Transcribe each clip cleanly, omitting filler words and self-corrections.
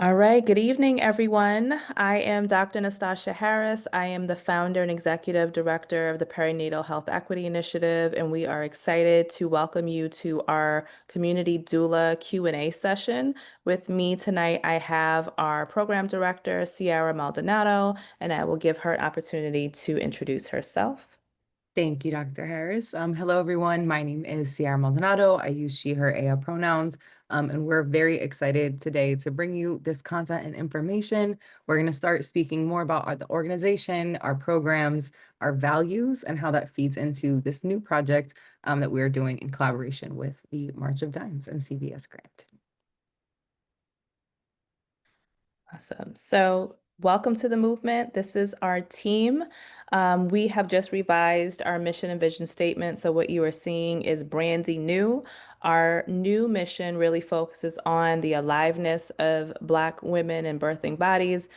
All right, good evening, everyone. I am Dr. Nastasia Harris. I am the founder and executive director of the Perinatal Health Equity Initiative, and we are excited to welcome you to our community doula Q&A session. With me tonight, I have our program director, Ciara Maldonado, and I will give her an opportunity to introduce herself. Thank you, Dr. Harris. Hello, everyone. My name is Ciara Maldonado. I use she, her, aya pronouns, and we're very excited today to bring you this content and information. We're going to start speaking more about the organization, our programs, our values, and how that feeds into this new project that we're doing in collaboration with the March of Dimes and CVS grant. Awesome. So, welcome to the movement. This is our team. We have just revised our mission and vision statement. So, what you are seeing is brandy new. Our new mission really focuses on the aliveness of Black women and birthing bodies,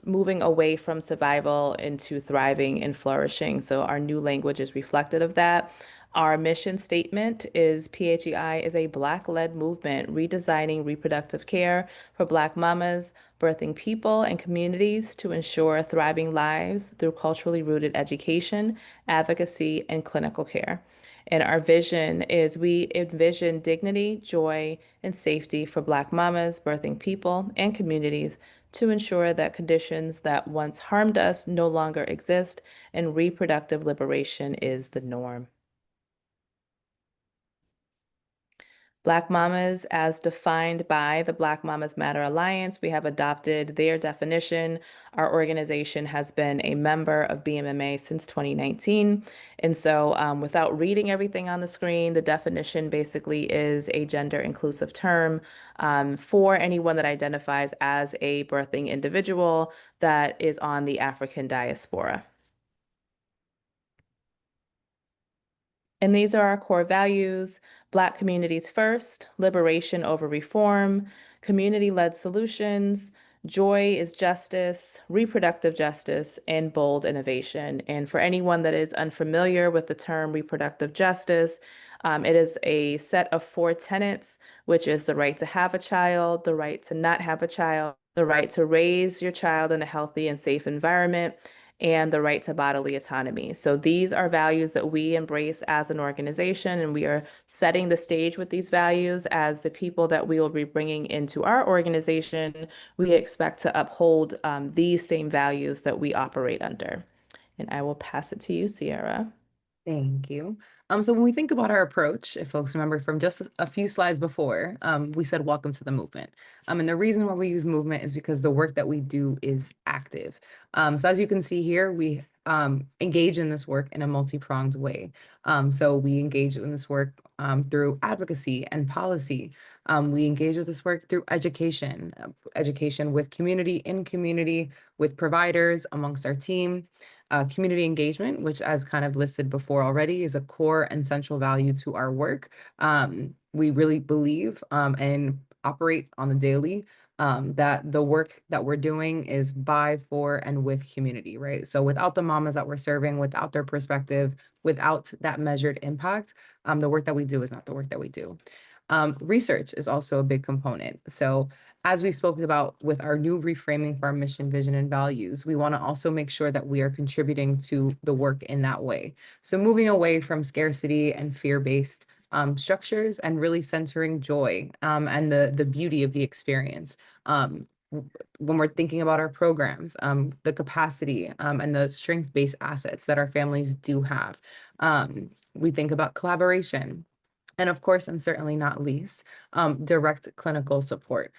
moving away from survival into thriving and flourishing. So, our new language is reflective of that. Our mission statement is PHEI is a Black-led movement redesigning reproductive care for Black mamas, birthing people, and communities to ensure thriving lives through culturally rooted education, advocacy, and clinical care. And our vision is we envision dignity, joy, and safety for Black mamas, birthing people, and communities to ensure that conditions that once harmed us no longer exist and reproductive liberation is the norm. Black Mamas, as defined by the Black Mamas Matter Alliance, we have adopted their definition. Our organization has been a member of BMMA since 2019. And so, without reading everything on the screen, the definition basically is a gender inclusive term for anyone that identifies as a birthing individual that is on the African diaspora. And these are our core values: Black communities first, liberation over reform, community-led solutions, joy is justice, reproductive justice, and bold innovation. And for anyone that is unfamiliar with the term reproductive justice, it is a set of four tenets, which is the right to have a child, the right to not have a child, the right to raise your child in a healthy and safe environment, and the right to bodily autonomy. So these are values that we embrace as an organization, and we are setting the stage with these values as the people that we will be bringing into our organization. We expect to uphold these same values that we operate under. And I will pass it to you, Ciara. Thank you. So when we think about our approach, if folks remember from just a few slides before, we said welcome to the movement. And the reason why we use movement is because the work that we do is active. So as you can see here, we engage in this work in a multi-pronged way. So we engage in this work through advocacy and policy. We engage with this work through education, education with community, in community, with providers amongst our team. Community engagement, which as kind of listed before already, is a core and central value to our work. We really believe and operate on the daily that the work that we're doing is by, for, and with community, right? So without the mamas that we're serving, without their perspective, without that measured impact, the work that we do is not the work that we do. Research is also a big component. So as we spoke about with our new reframing for our mission, vision, and values, we want to also make sure that we are contributing to the work in that way. So moving away from scarcity and fear-based structures and really centering joy and the beauty of the experience. When we're thinking about our programs, the capacity and the strength-based assets that our families do have. We think about collaboration. And of course, and certainly not least, direct clinical support.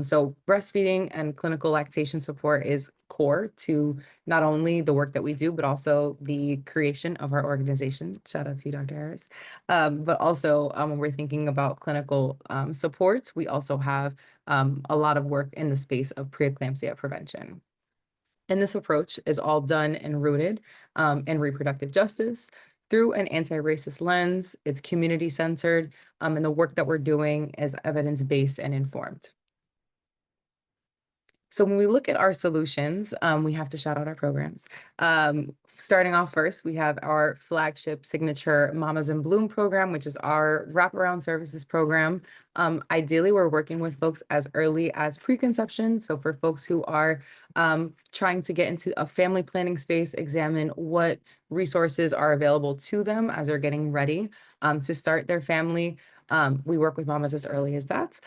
So breastfeeding and clinical lactation support is core to not only the work that we do, but also the creation of our organization. Shout out to you, Dr. Harris. But also when we're thinking about clinical supports, we also have a lot of work in the space of preeclampsia prevention. And this approach is all done and rooted in reproductive justice through an anti-racist lens. It's community-centered, and the work that we're doing is evidence-based and informed. So when we look at our solutions, we have to shout out our programs. Starting off first, we have our flagship signature Mamas in Bloom program, which is our wraparound services program. Ideally, we're working with folks as early as preconception. So for folks who are trying to get into a family planning space, examine what resources are available to them as they're getting ready to start their family. We work with mamas as early as that.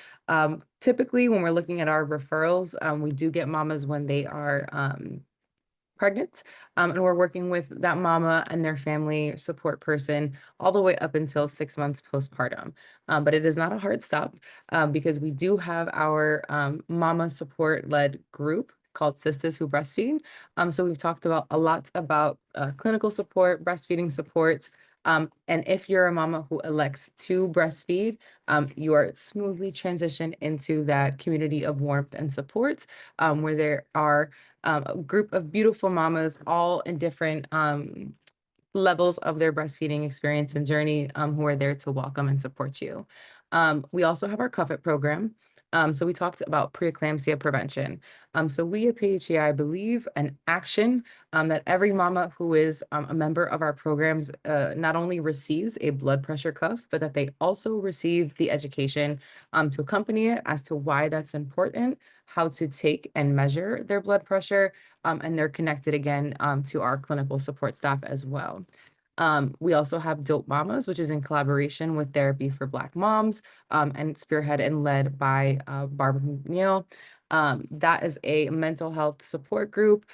Typically, when we're looking at our referrals, we do get mamas when they are pregnant. And we're working with that mama and their family support person all the way up until 6 months postpartum. But it is not a hard stop because we do have our mama support led group called Sisters Who Breastfeed. So we've talked about a lot about clinical support, breastfeeding support. And if you're a mama who elects to breastfeed, you are smoothly transitioned into that community of warmth and support where there are a group of beautiful mamas, all in different levels of their breastfeeding experience and journey, who are there to welcome and support you. We also have our CUFIT program. So we talked about preeclampsia prevention. So we at PHEI believe an action that every mama who is a member of our programs not only receives a blood pressure cuff, but that they also receive the education to accompany it as to why that's important, how to take and measure their blood pressure, and they're connected again to our clinical support staff as well. We also have Dope Mamas, which is in collaboration with Therapy for Black Moms and spearhead and led by Barbara McNeil. That is a mental health support group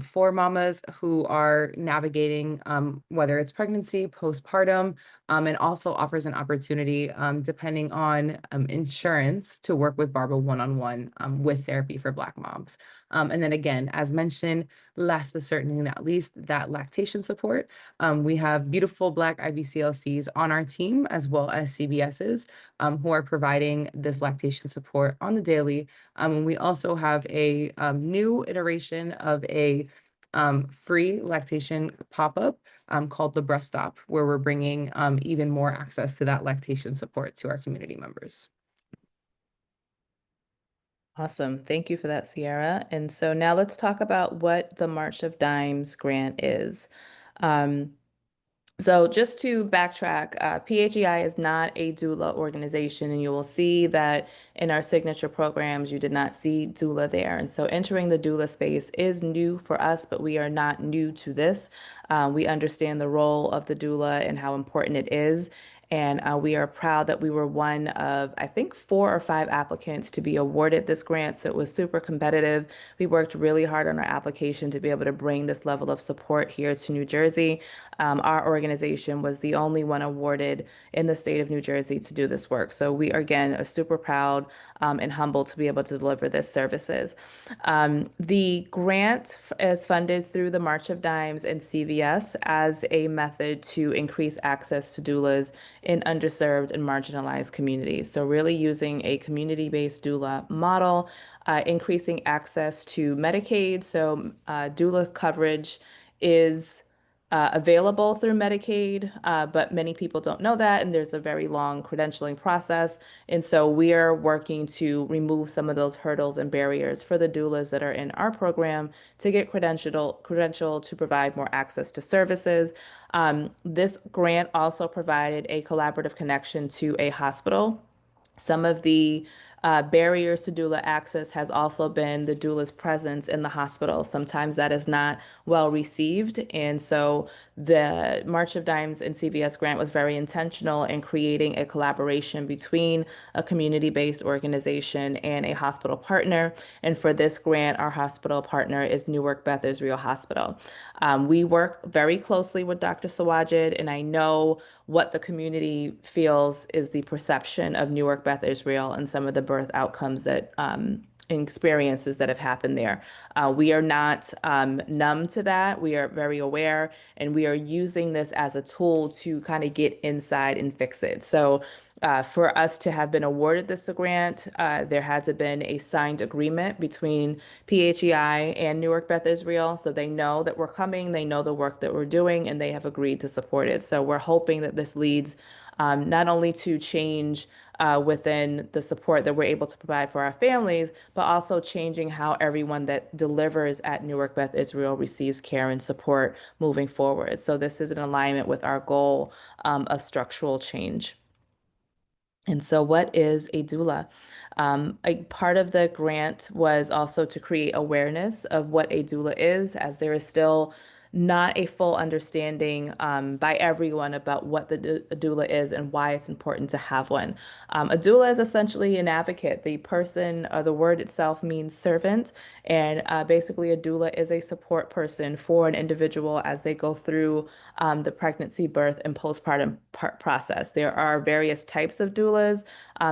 for mamas who are navigating whether it's pregnancy, postpartum, and also offers an opportunity, depending on insurance, to work with Barbara one-on-one with Therapy for Black Moms. And then again, as mentioned, last but certainly not least, that lactation support. We have beautiful Black IBCLCs on our team, as well as CBSs, who are providing this lactation support on the daily. And we also have a new iteration of a free lactation pop-up called the Breast Stop, where we're bringing even more access to that lactation support to our community members. Awesome. Thank you for that, Sierra. And so now let's talk about what the March of Dimes grant is. Um, So just to backtrack, PHEI is not a doula organization, and you will see that in our signature programs, you did not see doula there. And so entering the doula space is new for us, but we are not new to this. We understand the role of the doula and how important it is. And we are proud that we were one of, I think, 4 or 5 applicants to be awarded this grant. So it was super competitive. We worked really hard on our application to be able to bring this level of support here to New Jersey. Our organization was the only one awarded in the state of New Jersey to do this work. So we, again, are super proud and humbled to be able to deliver this services. The grant is funded through the March of Dimes and CVS as a method to increase access to doulas in underserved and marginalized communities. So really using a community-based doula model, increasing access to Medicaid. So doula coverage is available through Medicaid, but many people don't know that, and there's a very long credentialing process. And so we are working to remove some of those hurdles and barriers for the doulas that are in our program to get credentialed to provide more access to services. This grant also provided a collaborative connection to a hospital. Some of the barriers to doula access has also been the doula's presence in the hospital. Sometimes that is not well received. And so the March of Dimes and CVS grant was very intentional in creating a collaboration between a community-based organization and a hospital partner. And for this grant, our hospital partner is Newark Beth Israel Hospital. We work very closely with Dr. Sawajid, and I know what the community feels is the perception of Newark Beth Israel and some of the birth outcomes that experiences that have happened there. We are not numb to that. We are very aware, and we are using this as a tool to kind of get inside and fix it. So for us to have been awarded this grant, there had to have been a signed agreement between PHEI and Newark Beth Israel. So they know that we're coming, they know the work that we're doing, and they have agreed to support it. So we're hoping that this leads not only to change within the support that we're able to provide for our families, but also changing how everyone that delivers at Newark Beth Israel receives care and support moving forward. So this is in alignment with our goal of structural change. And so, what is a doula? A part of the grant was also to create awareness of what a doula is, as there is still not a full understanding by everyone about what a doula is and why it's important to have one. A doula is essentially an advocate. The person or the word itself means servant, and basically, a doula is a support person for an individual as they go through the pregnancy, birth, and postpartum process. There are various types of doulas.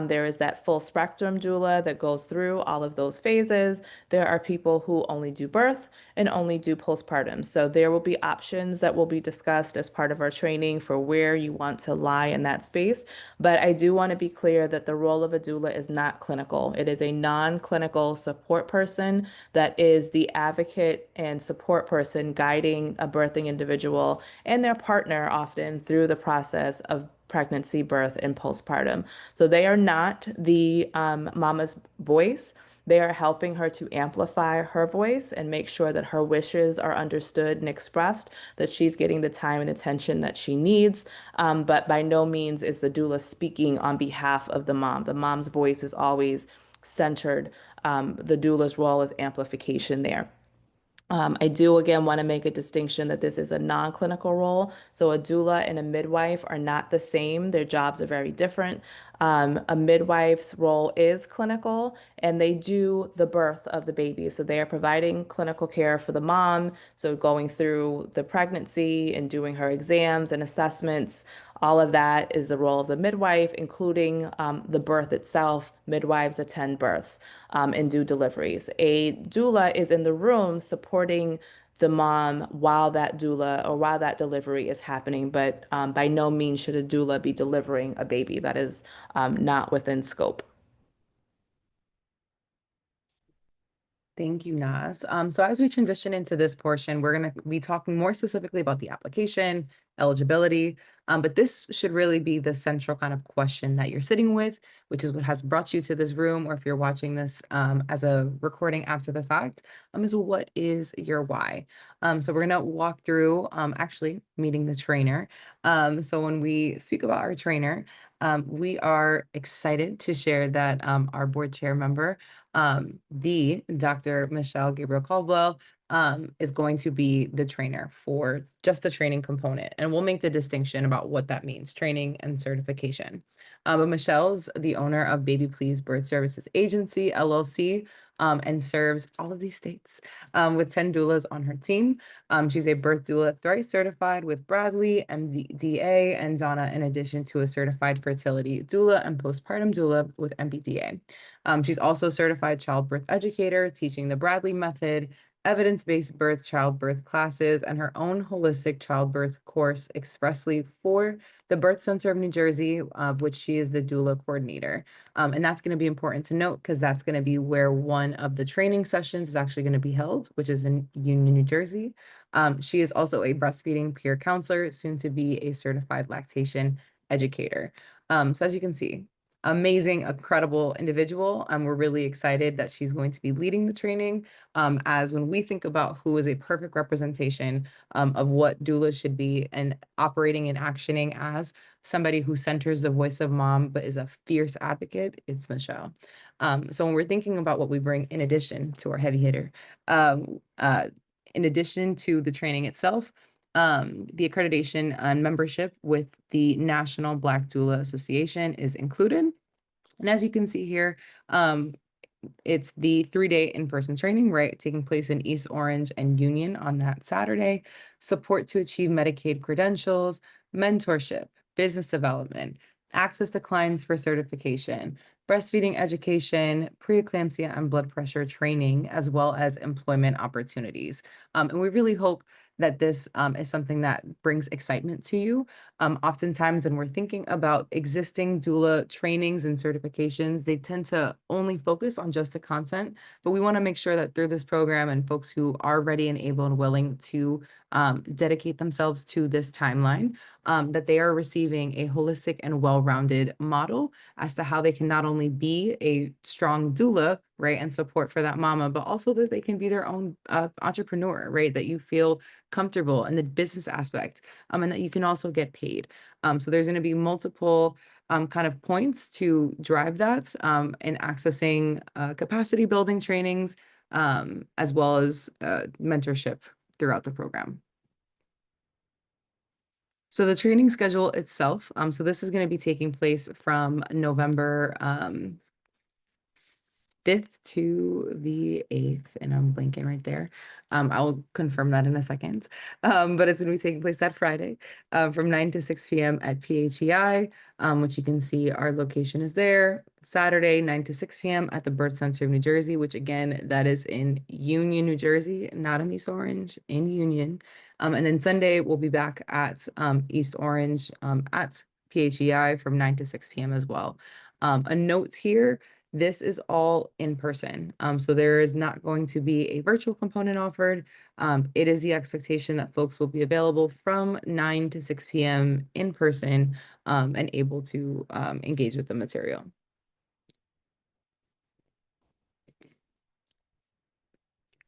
There is that full spectrum doula that goes through all of those phases. There are people who only do birth and only do postpartum. So there will be options that will be discussed as part of our training for where you want to lie in that space. But I do want to be clear that the role of a doula is not clinical. It is a non-clinical support person that is the advocate and support person guiding a birthing individual and their partner often through the process of pregnancy, birth, and postpartum. So they are not the mama's voice. They are helping her to amplify her voice and make sure that her wishes are understood and expressed, that she's getting the time and attention that she needs. But by no means is the doula speaking on behalf of the mom. The mom's voice is always centered. The doula's role is amplification there. I do again want to make a distinction that this is a non-clinical role. So a doula and a midwife are not the same. Their jobs are very different. A midwife's role is clinical and they do the birth of the baby. So they are providing clinical care for the mom. So going through the pregnancy and doing her exams and assessments, all of that is the role of the midwife, including the birth itself. Midwives attend births and do deliveries. A doula is in the room supporting the mom while that doula or while that delivery is happening, but by no means should a doula be delivering a baby. That is not within scope. Thank you, Naz. So as we transition into this portion, we're going to be talking more specifically about the application, eligibility, but this should really be the central kind of question that you're sitting with, which is what has brought you to this room, or if you're watching this as a recording after the fact, is what is your why? So we're going to walk through actually meeting the trainer. So when we speak about our trainer, we are excited to share that our board chair member, the Dr. Michelle Gabriel Caldwell, is going to be the trainer for just the training component. And we'll make the distinction about what that means, training and certification. But Michelle's the owner of Baby Please Birth Services Agency, LLC, and serves all of these states with 10 doulas on her team. She's a birth doula thrice certified with Bradley, MDA, and Donna, in addition to a certified fertility doula and postpartum doula with MBDA. She's also a certified childbirth educator, teaching the Bradley method, evidence-based birth childbirth classes, and her own holistic childbirth course expressly for the Birth Center of New Jersey, of which she is the doula coordinator. And that's going to be important to note because that's going to be where one of the training sessions is actually going to be held, which is in Union, New Jersey. She is also a breastfeeding peer counselor, soon to be a certified lactation educator. So as you can see, amazing, incredible individual. We're really excited that she's going to be leading the training. As when we think about who is a perfect representation of what doula should be and operating and actioning as somebody who centers the voice of mom, but is a fierce advocate, it's Michelle. So when we're thinking about what we bring in addition to our heavy hitter, in addition to the training itself, the accreditation and membership with the National Black Doula Association is included. And as you can see here, it's the 3-day in-person training, right? Taking place in East Orange and Union on that Saturday. Support to achieve Medicaid credentials, mentorship, business development, access to clients for certification, breastfeeding education, preeclampsia and blood pressure training, as well as employment opportunities. And we really hope that this is something that brings excitement to you. Oftentimes, when we're thinking about existing doula trainings and certifications, they tend to only focus on just the content, but we want to make sure that through this program and folks who are ready and able and willing to dedicate themselves to this timeline, that they are receiving a holistic and well-rounded model as to how they can not only be a strong doula, right, and support for that mama, but also that they can be their own entrepreneur, right, that you feel comfortable in the business aspect, and that you can also get paid. So there's going to be multiple kind of points to drive that in accessing capacity building trainings, as well as mentorship throughout the program. So the training schedule itself, so this is going to be taking place from November 5th to the 8th, and I'm blanking right there. I'll confirm that in a second. But it's going to be taking place that Friday from 9 to 6 p.m. at PHEI, which you can see our location is there. Saturday, 9 to 6 p.m. at the Birth Center of New Jersey, which again, that is in Union, New Jersey, not in East Orange, in Union. And then Sunday, we'll be back at East Orange at PHEI from 9 to 6 p.m. as well. A note here, this is all in person. So there is not going to be a virtual component offered. It is the expectation that folks will be available from 9 to 6 p.m. in person and able to engage with the material.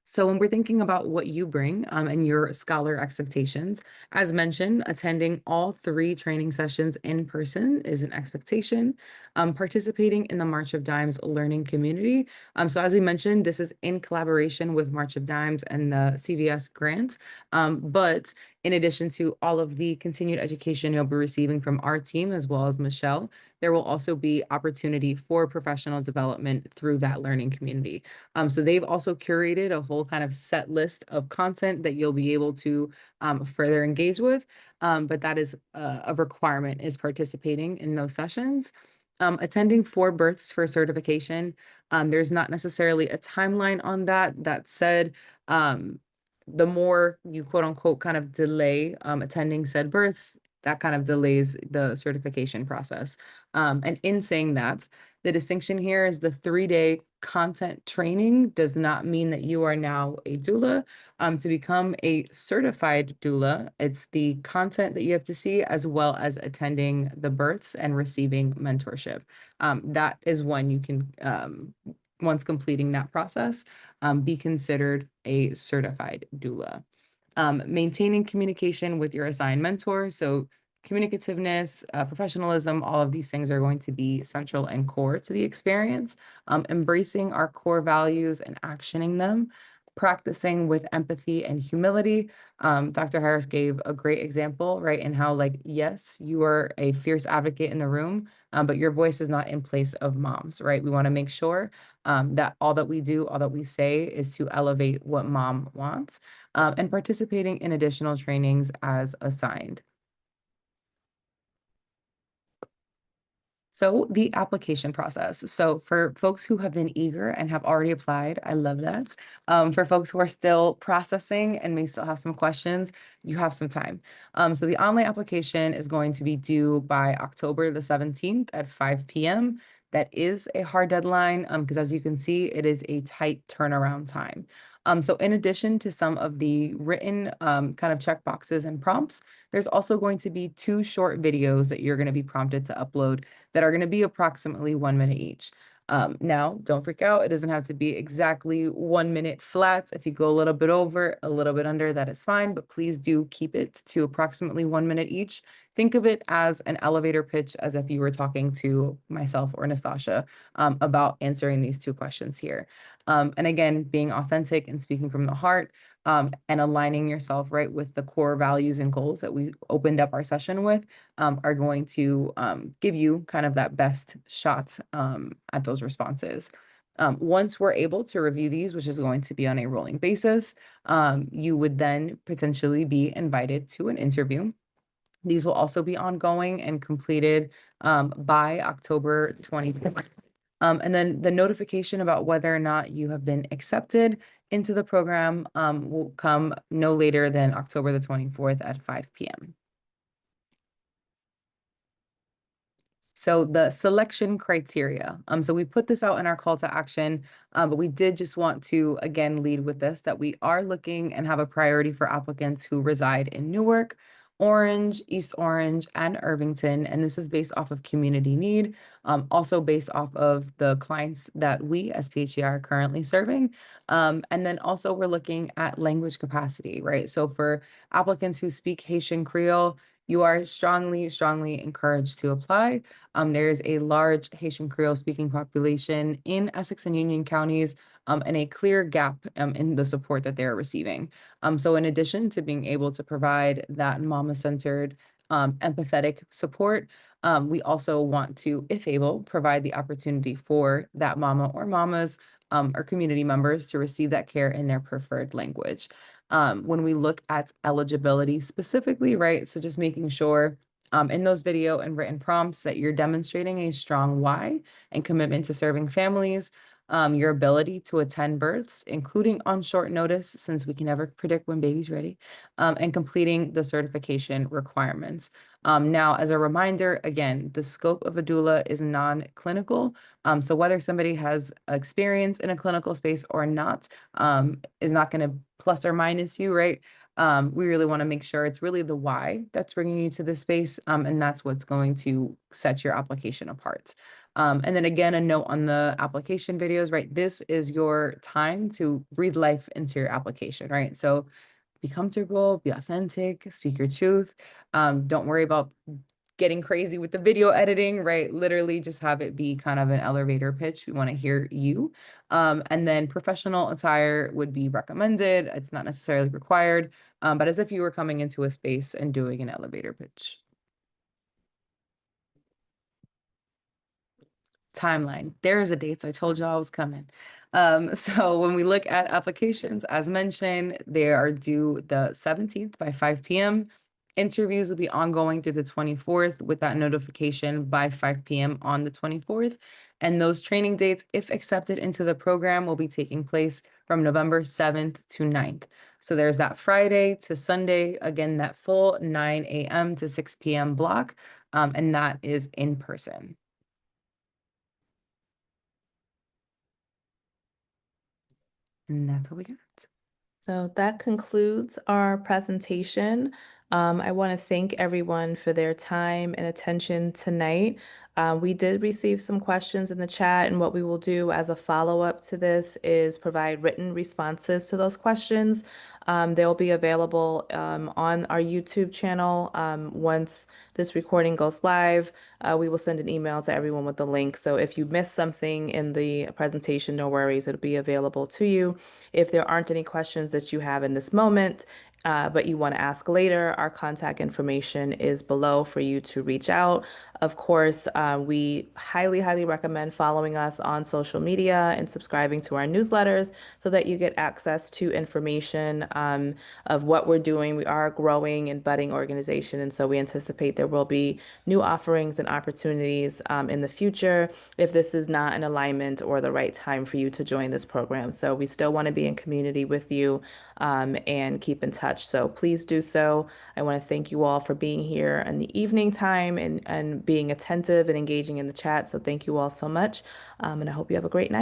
So when we're thinking about what you bring and your scholar expectations, as mentioned, attending all 3 training sessions in person is an expectation. Participating in the March of Dimes learning community. So as we mentioned, this is in collaboration with March of Dimes and the CVS grant. But in addition to all of the continued education you'll be receiving from our team, as well as Michelle, there will also be opportunity for professional development through that learning community. So they've also curated a whole kind of set list of content that you'll be able to further engage with. But that is a requirement, is participating in those sessions. Attending 4 births for certification. There's not necessarily a timeline on that. That said, the more you quote unquote kind of delay attending said births, that kind of delays the certification process. And in saying that, the distinction here is the 3-day content training does not mean that you are now a doula. To become a certified doula, it's the content that you have to see as well as attending the births and receiving mentorship. That is when you can, once completing that process, be considered a certified doula. Maintaining communication with your assigned mentor. So communicativeness, professionalism, all of these things are going to be central and core to the experience. Embracing our core values and actioning them, practicing with empathy and humility. Dr. Harris gave a great example, right? In how, like, yes, you are a fierce advocate in the room, but your voice is not in place of moms, right? We want to make sure that all that we do, all that we say is to elevate what mom wants, and participating in additional trainings as assigned. So the application process. So for folks who have been eager and have already applied, I love that. For folks who are still processing and may still have some questions, you have some time. So the online application is going to be due by October the 17th at 5 p.m. That is a hard deadline because as you can see, it is a tight turnaround time. So in addition to some of the written kind of checkboxes and prompts, there's also going to be 2 short videos that you're going to be prompted to upload that are going to be approximately 1 minute each. Now, don't freak out. It doesn't have to be exactly 1 minute flat. If you go a little bit over, a little bit under, that is fine, but please do keep it to approximately 1 minute each. Think of it as an elevator pitch, as if you were talking to myself or Nastasha about answering these 2 questions here. And again, being authentic and speaking from the heart, and aligning yourself right with the core values and goals that we opened up our session with, are going to give you kind of that best shot at those responses. Once we're able to review these, which is going to be on a rolling basis, you would then potentially be invited to an interview. These will also be ongoing and completed by October 24th. And then the notification about whether or not you have been accepted into the program will come no later than October the 24th at 5 p.m. So the selection criteria. So we put this out in our call to action, but we did just want to again lead with this that we are looking and have a priority for applicants who reside in Newark, Orange, East Orange, and Irvington. And this is based off of community need, also based off of the clients that we as PHE are currently serving. And then also we're looking at language capacity, right? So for applicants who speak Haitian Creole, you are strongly, strongly encouraged to apply. There is a large Haitian Creole speaking population in Essex and Union counties, and a clear gap in the support that they're receiving. So in addition to being able to provide that mama-centered, empathetic support, we also want to, if able, provide the opportunity for that mama or mamas or community members to receive that care in their preferred language. When we look at eligibility specifically, right? So just making sure in those video and written prompts that you're demonstrating a strong why and commitment to serving families, your ability to attend births, including on short notice, since we can never predict when baby's ready, and completing the certification requirements. Now, as a reminder, again, the scope of a doula is non-clinical. So whether somebody has experience in a clinical space or not, is not going to plus or minus you, right? We really want to make sure it's really the why that's bringing you to this space, and that's what's going to set your application apart. And then again, a note on the application videos, right? This is your time to breathe life into your application, right? So be comfortable, be authentic, speak your truth. Don't worry about getting crazy with the video editing, right? Literally just have it be kind of an elevator pitch. We want to hear you. And then professional attire would be recommended. It's not necessarily required, but as if you were coming into a space and doing an elevator pitch. Timeline. There is a date. I told you I was coming. So when we look at applications, as mentioned, they are due the 17th by 5 p.m. Interviews will be ongoing through the 24th with that notification by 5 p.m. on the 24th. And those training dates, if accepted into the program, will be taking place from November 7th to 9th. So there's that Friday to Sunday, again, that full 9 a.m. to 6 p.m. block, and that is in person. And that's what we got. So that concludes our presentation. I want to thank everyone for their time and attention tonight. We did receive some questions in the chat, and what we will do as a follow-up to this is provide written responses to those questions. They'll be available on our YouTube channel. Once this recording goes live, we will send an email to everyone with the link. So if you missed something in the presentation, no worries, it'll be available to you. If there aren't any questions that you have in this moment, but you want to ask later, our contact information is below for you to reach out. Of course, we highly, highly recommend following us on social media and subscribing to our newsletters so that you get access to information of what we're doing. We are a growing and budding organization, and so we anticipate there will be new offerings and opportunities in the future if this is not an alignment or the right time for you to join this program. So we still want to be in community with you and keep in touch. So please do so. I want to thank you all for being here in the evening time and being attentive and engaging in the chat. So thank you all so much. And I hope you have a great night.